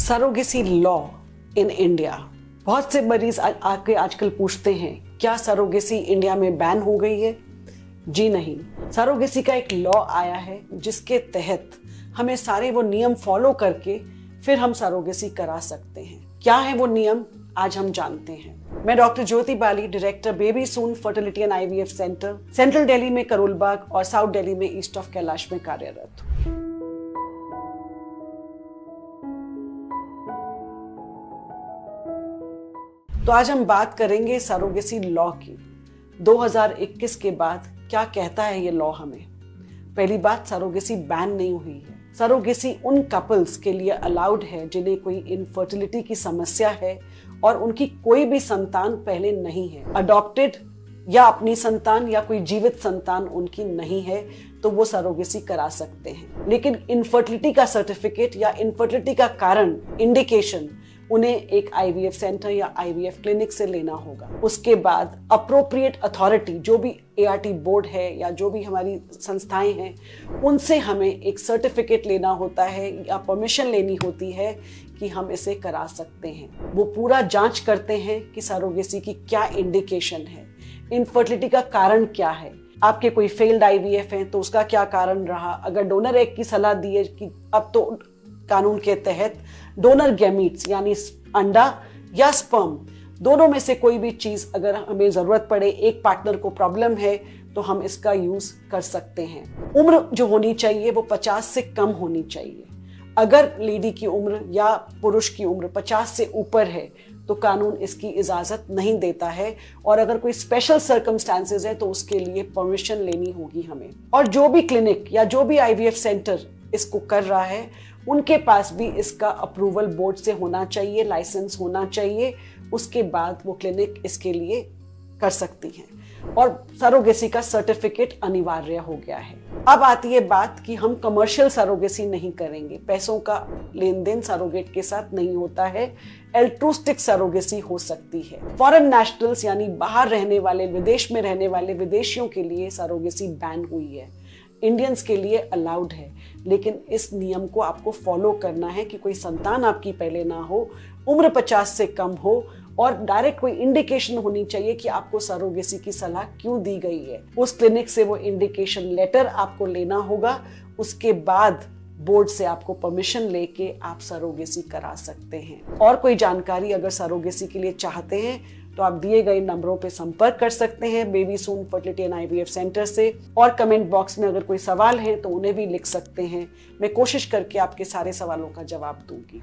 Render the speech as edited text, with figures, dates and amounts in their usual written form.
Surrogacy law in India. बहुत से मरीज आके आजकल पूछते हैं क्या सरोगेसी इंडिया में बैन हो गई है। जी नहीं, सरोगेसी का एक लॉ आया है जिसके तहत हमें सारे वो नियम फॉलो करके फिर हम सरोगेसी करा सकते हैं। क्या है वो नियम, आज हम जानते हैं। मैं doctor Jyoti Bali, director baby soon fertility and IVF centre, central Delhi में करोलबाग और साउथ दिल्ली में ईस्ट ऑफ कैलाश में कार्यरत हूँ। तो आज हम बात करेंगे सरोगेसी लॉ की। 2021 के बाद क्या कहता है ये लॉ हमें। पहली बात, सरोगेसी बैन नहीं हुई है। सरोगेसी उन कपल्स के लिए अलाउड है जिन्हें कोई इनफर्टिलिटी की समस्या है और उनकी कोई भी संतान पहले नहीं है, अडॉप्टेड या अपनी संतान या कोई जीवित संतान उनकी नहीं है, तो वो सरोगेसी करा सकते हैं। लेकिन इनफर्टिलिटी का सर्टिफिकेट या इनफर्टिलिटी का कारण, इंडिकेशन, उन्हें एक IVF सेंटर या IVF क्लिनिक से लेना होगा। उसके बाद अप्रोप्रिएट अथॉरिटी, जो भी ART बोर्ड है या जो भी हमारी संस्थाएं हैं, उनसे हमें एक सर्टिफिकेट लेना होता है या परमिशन लेनी होती है कि हम इसे करा सकते हैं। वो पूरा जांच करते हैं कि सरोगेसी की क्या इंडिकेशन है, इनफर्टिलिटी का कारण क्या है। आपके कोई फेल्ड IVF है तो उसका क्या कारण रहा। अगर डोनर एग की सलाह दी है कि अब तो कानून के तहत डोनर गैमीट्स यानी अंडा या स्पर्म, दोनों में से कोई भी चीज अगर हमें जरूरत पड़े, एक पार्टनर को प्रॉब्लम है, तो हम इसका यूज कर सकते हैं। उम्र जो होनी चाहिए वो 50 से कम होनी चाहिए। अगर लेडी की उम्र या पुरुष की उम्र 50 से ऊपर है तो कानून इसकी इजाजत नहीं देता है, और अगर कोई स्पेशल सर्कमस्टांसेस है तो उसके लिए परमिशन लेनी होगी हमें। और जो भी क्लिनिक या जो भी IVF सेंटर इसको कर रहा है, उनके पास भी इसका अप्रूवल बोर्ड से होना चाहिए, लाइसेंस होना चाहिए। उसके बाद वो क्लिनिक इसके लिए कर सकती हैं और सरोगेसी का सर्टिफिकेट अनिवार्य हो गया है। अब आती है बात कि हम कमर्शियल सरोगेसी नहीं करेंगे। पैसों का लेन देन सरोगेट के साथ नहीं होता है, एल्ट्रुस्टिक सरोगेसी हो सकती है। फॉरेन नेशनल्स यानी बाहर रहने वाले, विदेश में रहने वाले विदेशियों के लिए सरोगेसी बैन हुई है। इंडियंस के लिए अलाउड है, लेकिन इस नियम को आपको फॉलो करना है कि कोई संतान आपकी पहले ना हो, उम्र 50 से कम हो और डायरेक्ट कोई इंडिकेशन होनी चाहिए कि आपको सरोगेसी की सलाह क्यों दी गई है। उस क्लिनिक से वो इंडिकेशन लेटर आपको लेना होगा। उसके बाद बोर्ड से आपको परमिशन लेके आप सरोगेसी करा सकते हैं। और कोई जानकारी अगर सरोगेसी के लिए चाहते हैं तो आप दिए गए नंबरों पे संपर्क कर सकते हैं baby soon fertility and IVF centre से। और कमेंट बॉक्स में अगर कोई सवाल है तो उन्हें भी लिख सकते हैं। मैं कोशिश करके आपके सारे सवालों का जवाब दूंगी।